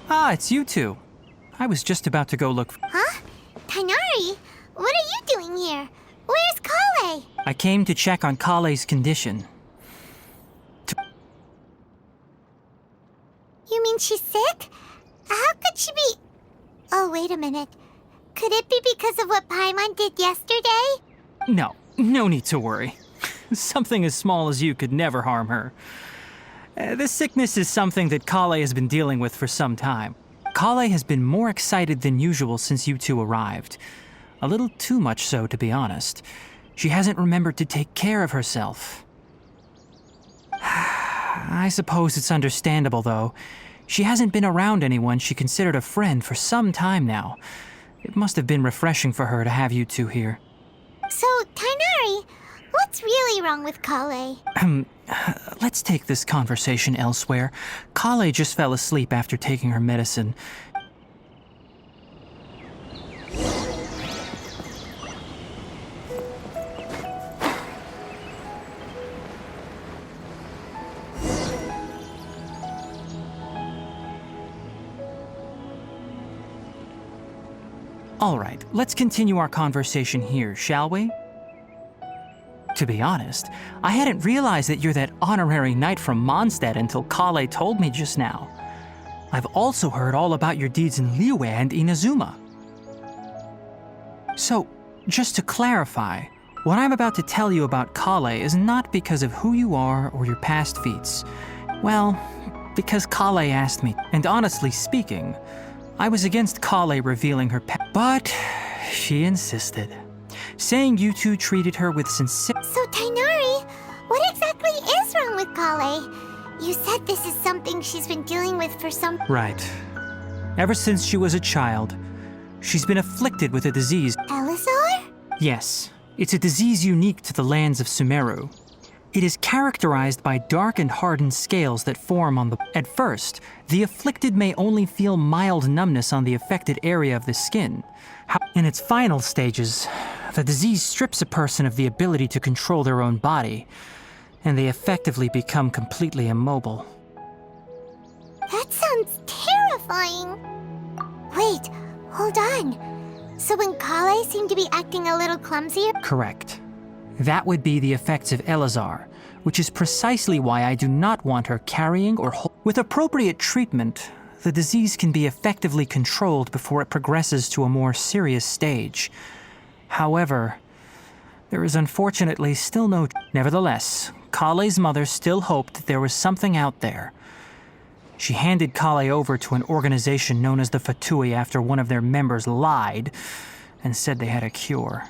Ah, it's you two. I was just about to go look. Huh? Tainari? What are you doing here? Where's Kale? I came to check on Kale's condition. You mean she's sick? How could she be... Oh, wait a minute. Could it be because of what Paimon did yesterday? No need to worry. Something as small as you could never harm her. This sickness is something that Kale has been dealing with for some time. Kale has been more excited than usual since you two arrived. A little too much so, to be honest. She hasn't remembered to take care of herself. I suppose it's understandable, though. She hasn't been around anyone she considered a friend for some time now. It must have been refreshing for her to have you two here. So, Tainari, what's really wrong with Kale? Let's take this conversation elsewhere. Kale just fell asleep after taking her medicine. All right, let's continue our conversation here, shall we? To be honest, I hadn't realized that you're that honorary knight from Mondstadt until Kale told me just now. I've also heard all about your deeds in Liyue and Inazuma. So, just to clarify, what I'm about to tell you about Kale is not because of who you are or your past feats. Well, because Kale asked me, and honestly speaking, I was against Kale revealing her but she insisted, saying you two treated her with sincere... So, Tainari, what exactly is wrong with Kale? You said this is something she's been dealing with for some... Right. Ever since she was a child, she's been afflicted with a disease. Elazar? Yes, it's a disease unique to the lands of Sumeru. It is characterized by dark and hardened scales that form on the... At first, the afflicted may only feel mild numbness on the affected area of the skin. In its final stages, the disease strips a person of the ability to control their own body, and they effectively become completely immobile. That sounds terrifying. Wait, hold on. So when Kale seemed to be acting a little clumsier... Correct. That would be the effects of Elazar, which is precisely why I do not want her carrying or With appropriate treatment, the disease can be effectively controlled before it progresses to a more serious stage. However, there is unfortunately still no... Nevertheless, Kale's mother still hoped that there was something out there. She handed Kale over to an organization known as the Fatui after one of their members lied and said they had a cure.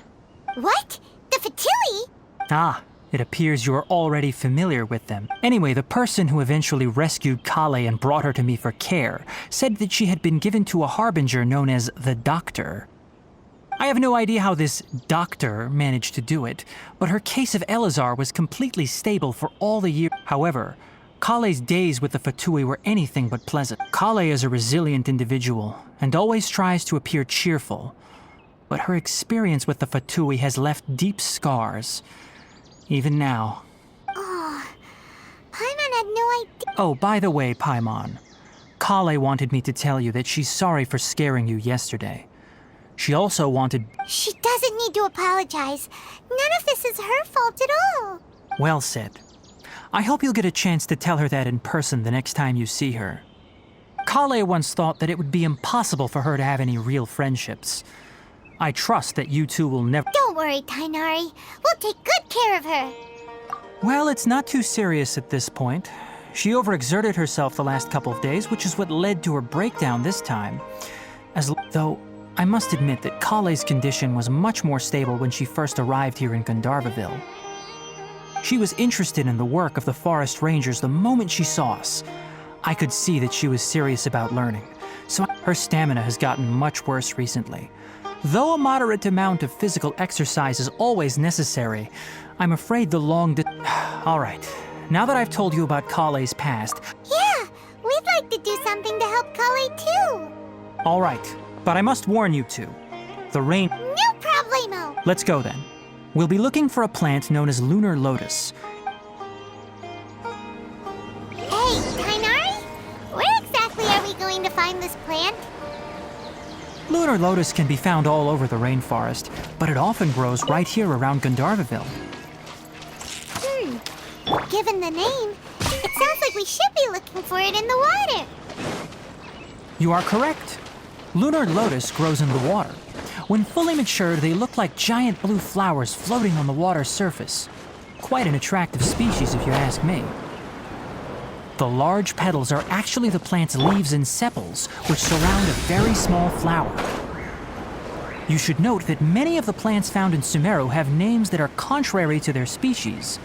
What? The Fatui? Ah, it appears you are already familiar with them. Anyway, the person who eventually rescued Kale and brought her to me for care said that she had been given to a harbinger known as the Doctor. I have no idea how this doctor managed to do it, but her case of Elazar was completely stable for all the years. However, Kale's days with the Fatui were anything but pleasant. Kale is a resilient individual and always tries to appear cheerful, but her experience with the Fatui has left deep scars. Even now. Oh, Paimon had no idea. Oh, by the way, Paimon, Kale wanted me to tell you that she's sorry for scaring you yesterday. She also wanted... She doesn't need to apologize. None of this is her fault at all. Well said. I hope you'll get a chance to tell her that in person the next time you see her. Kale once thought that it would be impossible for her to have any real friendships. I trust that you two will never... Don't worry, Tainari. We'll take good care of her. Well, it's not too serious at this point. She overexerted herself the last couple of days, which is what led to her breakdown this time. Though, I must admit that Kale's condition was much more stable when she first arrived here in Gandharvaville. She was interested in the work of the forest rangers the moment she saw us. I could see that she was serious about learning, so her stamina has gotten much worse recently. Though a moderate amount of physical exercise is always necessary, I'm afraid the All right, now that I've told you about Kale's past... Yeah, we'd like to do something to help Kale too. All right, but I must warn you two. The rain... No problemo. Let's go then. We'll be looking for a plant known as Lunar Lotus. Hey, Tainari, where exactly are we going to find find this plant? Lunar lotus can be found all over the rainforest, but it often grows right here around Gandharvaville. Given the name, it sounds like we should be looking for it in the water. You are correct. Lunar lotus grows in the water. When fully matured, they look like giant blue flowers floating on the water's surface. Quite an attractive species, if you ask me. The large petals are actually the plant's leaves and sepals, which surround a very small flower. You should note that many of the plants found in Sumeru have names that are contrary to their species.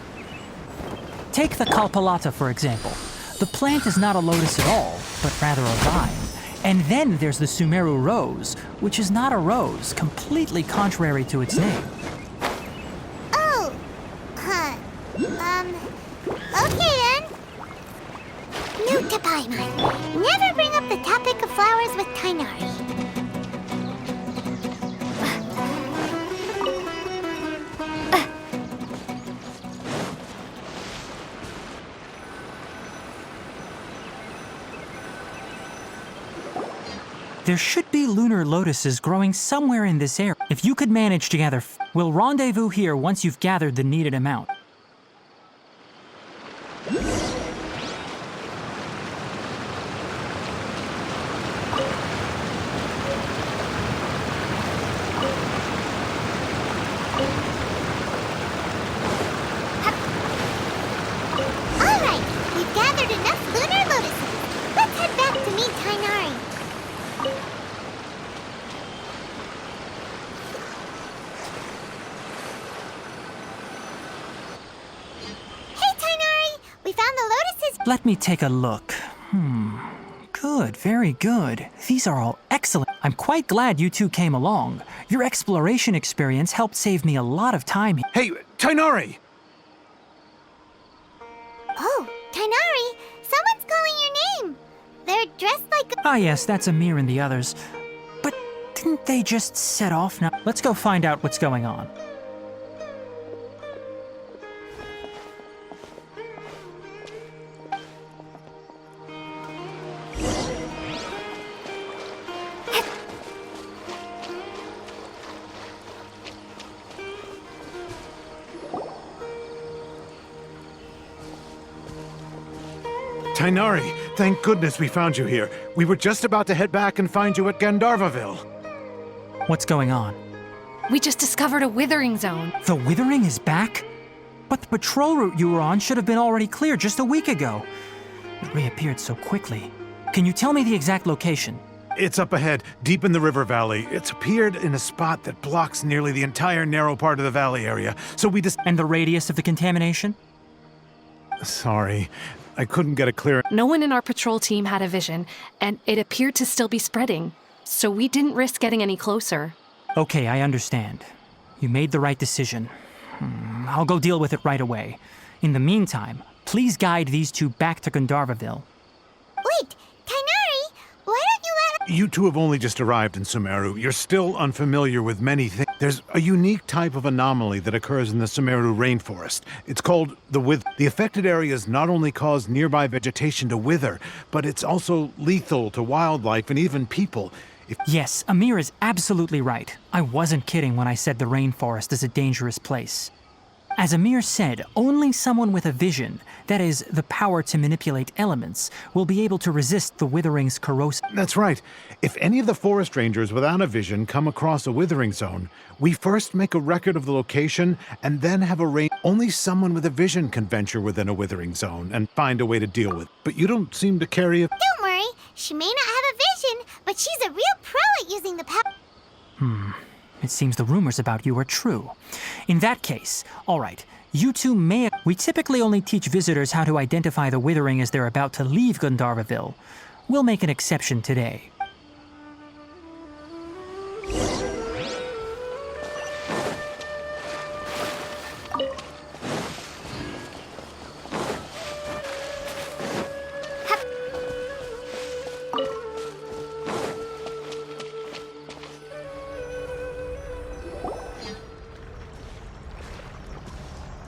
Take the Kalpalata, for example. The plant is not a lotus at all, but rather a vine. And then there's the Sumeru rose, which is not a rose, completely contrary to its name. Oh, okay then. Note to Paimon, never bring up the topic of flowers with Tainari. There should be lunar lotuses growing somewhere in this area. If you could manage to gather, we'll rendezvous here once you've gathered the needed amount. Alright, we've gathered enough lunar lotuses. Let's head back to meet Tainari. Hey Tainari, we found the lotuses. Let me take a look. Good, very good. These are all excellent. I'm quite glad you two came along. Your exploration experience helped save me a lot of time. Hey, Tainari! Oh, Tainari, someone's calling your name. They're dressed like a... Ah yes, that's Amir and the others. But didn't they just set off now? Let's go find out what's going on. Tainari, thank goodness we found you here. We were just about to head back and find you at Gandharvaville. What's going on? We just discovered a withering zone. The withering is back? But the patrol route you were on should have been already clear just a week ago. It reappeared so quickly. Can you tell me the exact location? It's up ahead, deep in the river valley. It's appeared in a spot that blocks nearly the entire narrow part of the valley area, so we just... And the radius of the contamination? Sorry, I couldn't get a clear... No one in our patrol team had a vision, and it appeared to still be spreading. So we didn't risk getting any closer. Okay, I understand. You made the right decision. I'll go deal with it right away. In the meantime, please guide these two back to Gandharvaville. Wait, Tainari, why don't you let... You two have only just arrived in Sumeru. You're still unfamiliar with many things. There's a unique type of anomaly that occurs in the Sumeru rainforest. It's called the wither. The affected areas not only cause nearby vegetation to wither, but it's also lethal to wildlife and even people. Yes, Amir is absolutely right. I wasn't kidding when I said the rainforest is a dangerous place. As Amir said, only someone with a vision, that is, the power to manipulate elements, will be able to resist the withering's corrosive... That's right. If any of the forest rangers without a vision come across a withering zone, we first make a record of the location and then have a range. Only someone with a vision can venture within a withering zone and find a way to deal with it. But you don't seem to carry a... Don't worry, she may not have a vision, but she's a real pro at using the power. It seems the rumors about you are true. In that case, all right, you two may... We typically only teach visitors how to identify the withering as they're about to leave Gandharvaville. We'll make an exception today.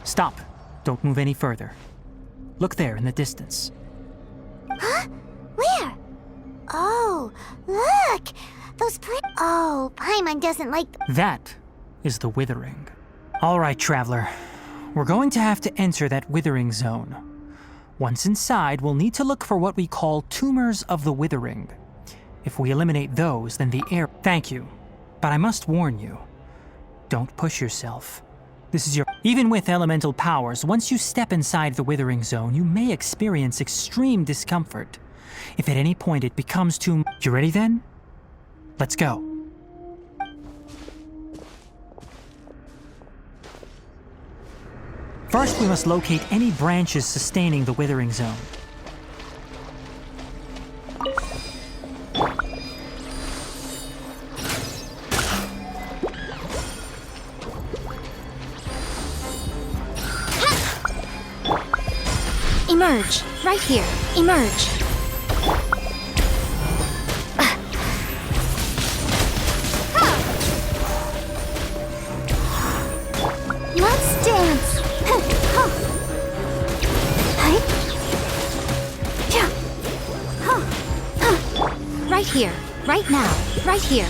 Stop. Don't move any further. Look there in the distance. Huh? Where? Oh, those Oh, Paimon doesn't like That is the Withering. All right, Traveler. We're going to have to enter that Withering zone. Once inside, we'll need to look for what we call tumors of the Withering. If we eliminate those, then the air... Thank you. But I must warn you. Don't push yourself. This is your... Even with elemental powers, once you step inside the Withering zone, you may experience extreme discomfort. If at any point it becomes too... You ready then? Let's go. First, we must locate any branches sustaining the Withering zone. Emerge! Right here! Emerge! Let's dance! Right here! Right now! Right here!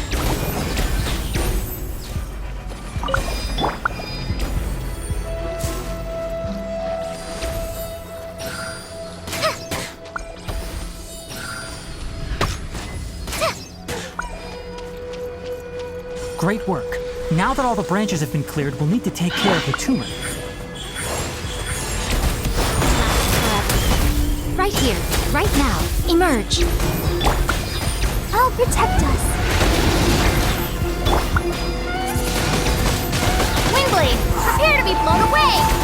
Great work. Now that all the branches have been cleared, we'll need to take care of the tumor. Right here! Right now! Emerge! I'll protect us. Windblade! Prepare to be blown away!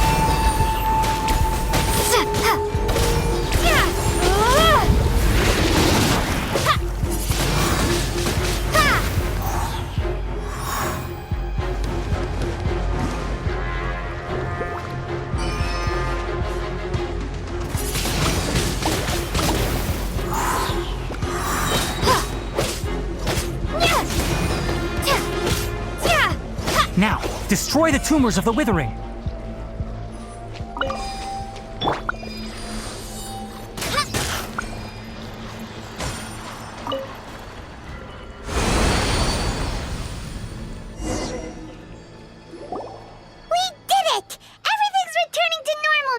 Now, destroy the tumors of the Withering.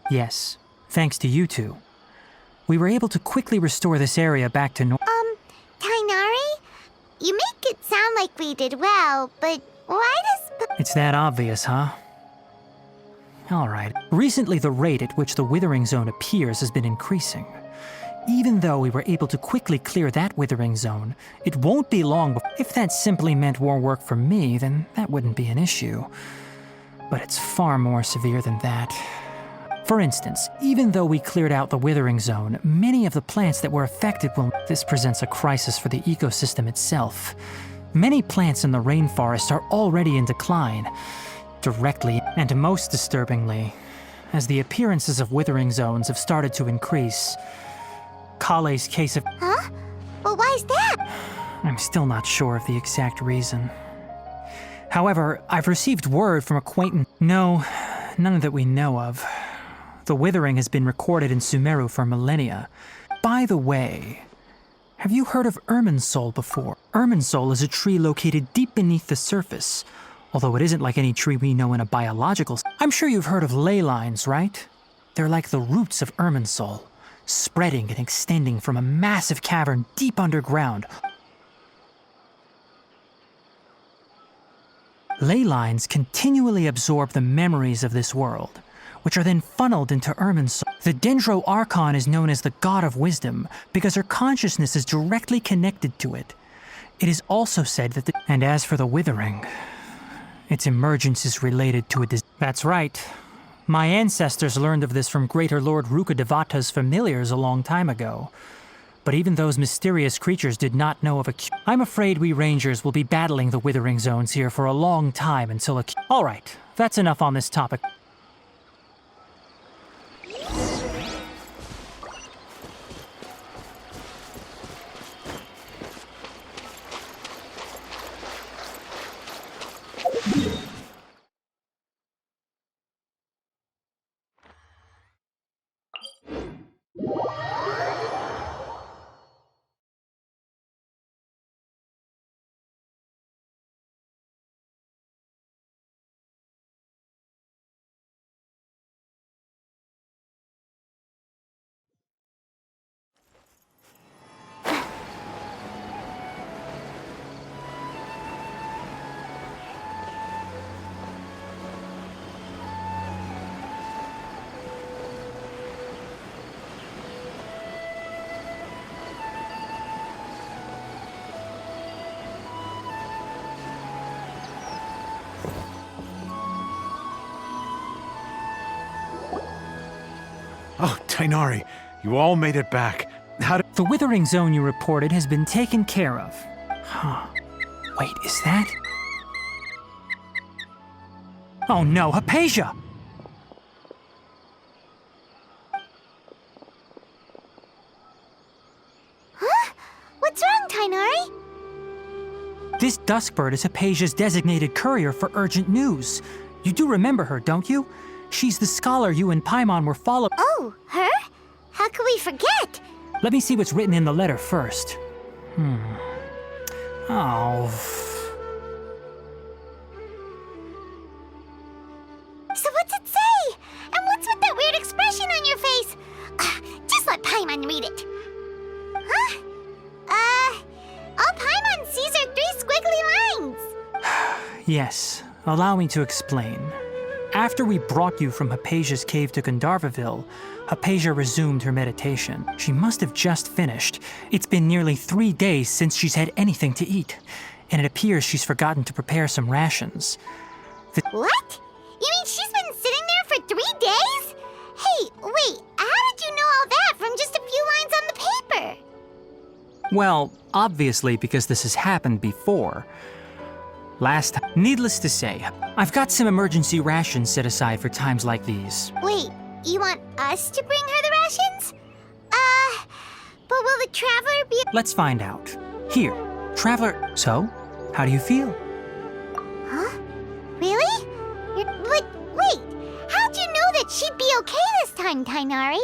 Yes, thanks to you two. We were able to quickly restore this area back to normal. Tainari? You make it sound like we did well, but why does... It's that obvious, huh? Alright. Recently, the rate at which the Withering Zone appears has been increasing. Even though we were able to quickly clear that Withering Zone, it won't be long before... If that simply meant more work for me, then that wouldn't be an issue. But it's far more severe than that. For instance, even though we cleared out the Withering Zone, many of the plants that were affected will... This presents a crisis for the ecosystem itself. Many plants in the rainforest are already in decline, directly, and most disturbingly, as the appearances of Withering Zones have started to increase. Kale's case of... Huh? Well, why's that? I'm still not sure of the exact reason. However, I've received word from acquaintance... No, none that we know of. The Withering has been recorded in Sumeru for millennia. By the way, have you heard of Irminsul before? Irminsul is a tree located deep beneath the surface, although it isn't like any tree we know in a biological... I'm sure you've heard of ley lines, right? They're like the roots of Irminsul, spreading and extending from a massive cavern deep underground. Ley lines continually absorb the memories of this world, which are then funneled into Irminsul. The Dendro Archon is known as the God of Wisdom because her consciousness is directly connected to it. It is also said that And as for the Withering, its emergence is related to a That's right. My ancestors learned of this from Greater Lord Rukkhadevata's familiars a long time ago. But even those mysterious creatures did not know of a cure. I'm afraid we Rangers will be battling the Withering Zones here for a long time until a All right, that's enough on this topic. Oh, Tainari, you all made it back. How did... The withering zone you reported has been taken care of. Huh. Wait, is that... Oh no, Hypatia! Huh? What's wrong, Tainari? This Duskbird is Hypatia's designated courier for urgent news. You do remember her, don't you? She's the scholar you and Paimon were following. Oh, her? How could we forget? Let me see what's written in the letter first. Oh... So what's it say? And what's with that weird expression on your face? Just let Paimon read it. Huh? All Paimon sees are 3 squiggly lines. Yes, allow me to explain. After we brought you from Hypatia's cave to Gandharvaville, Hypatia resumed her meditation. She must have just finished. It's been nearly 3 days since she's had anything to eat, and it appears she's forgotten to prepare some rations. What? You mean she's been sitting there for 3 days? Hey, wait, how did you know all that from just a few lines on the paper? Well, obviously because this has happened before. Needless to say, I've got some emergency rations set aside for times like these. Wait, you want us to bring her the rations? But will the Traveler be... Let's find out. Here, Traveler... So, how do you feel? Huh? Really? But wait, how'd you know that she'd be okay this time, Tainari?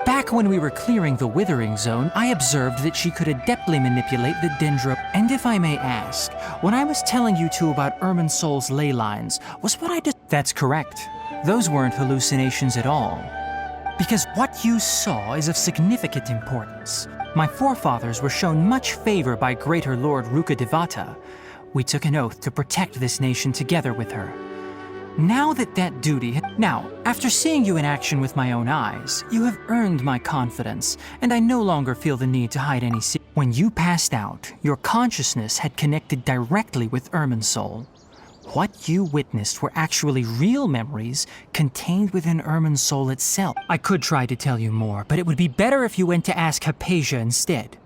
Back when we were clearing the Withering Zone, I observed that she could adeptly manipulate the Dendro. And if I may ask, when I was telling you two about Irminsol's ley lines, was what I did... That's correct. Those weren't hallucinations at all. Because what you saw is of significant importance. My forefathers were shown much favor by Greater Lord Rukadevata. We took an oath to protect this nation together with her. Now after seeing you in action with my own eyes, you have earned my confidence, and I no longer feel the need to hide any secrets. When you passed out, your consciousness had connected directly with Irminsol. What you witnessed were actually real memories contained within Irminsol itself. I could try to tell you more, but it would be better if you went to ask Hypatia instead.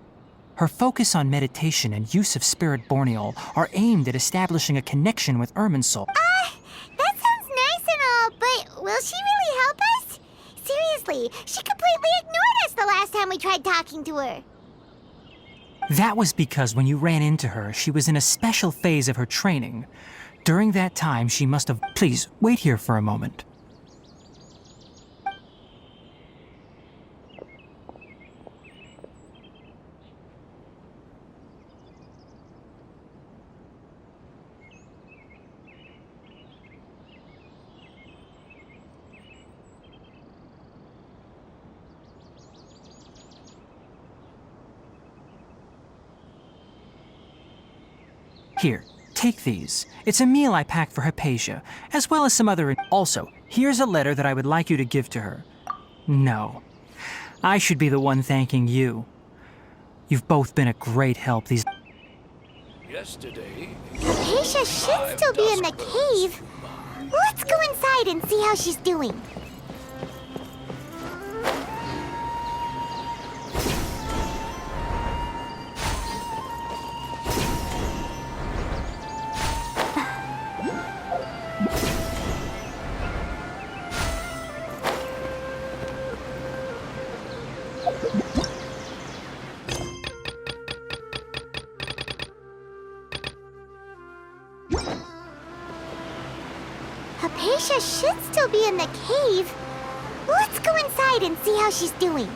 Her focus on meditation and use of Spirit Borneol are aimed at establishing a connection with Irminsol. That sounds nice and all, but will she really help us? Seriously, she completely ignored us the last time we tried talking to her. That was because when you ran into her, she was in a special phase of her training. During that time, she must have... Please, wait here for a moment. Here, take these. It's a meal I packed for Hypatia, as well as some other... Also, here's a letter that I would like you to give to her. No. I should be the one thanking you. You've both been a great help these... Yesterday, Hypatia should still be in the cave. Let's go inside and see how she's doing. Hypatia should still be in the cave. Let's go inside and see how she's doing.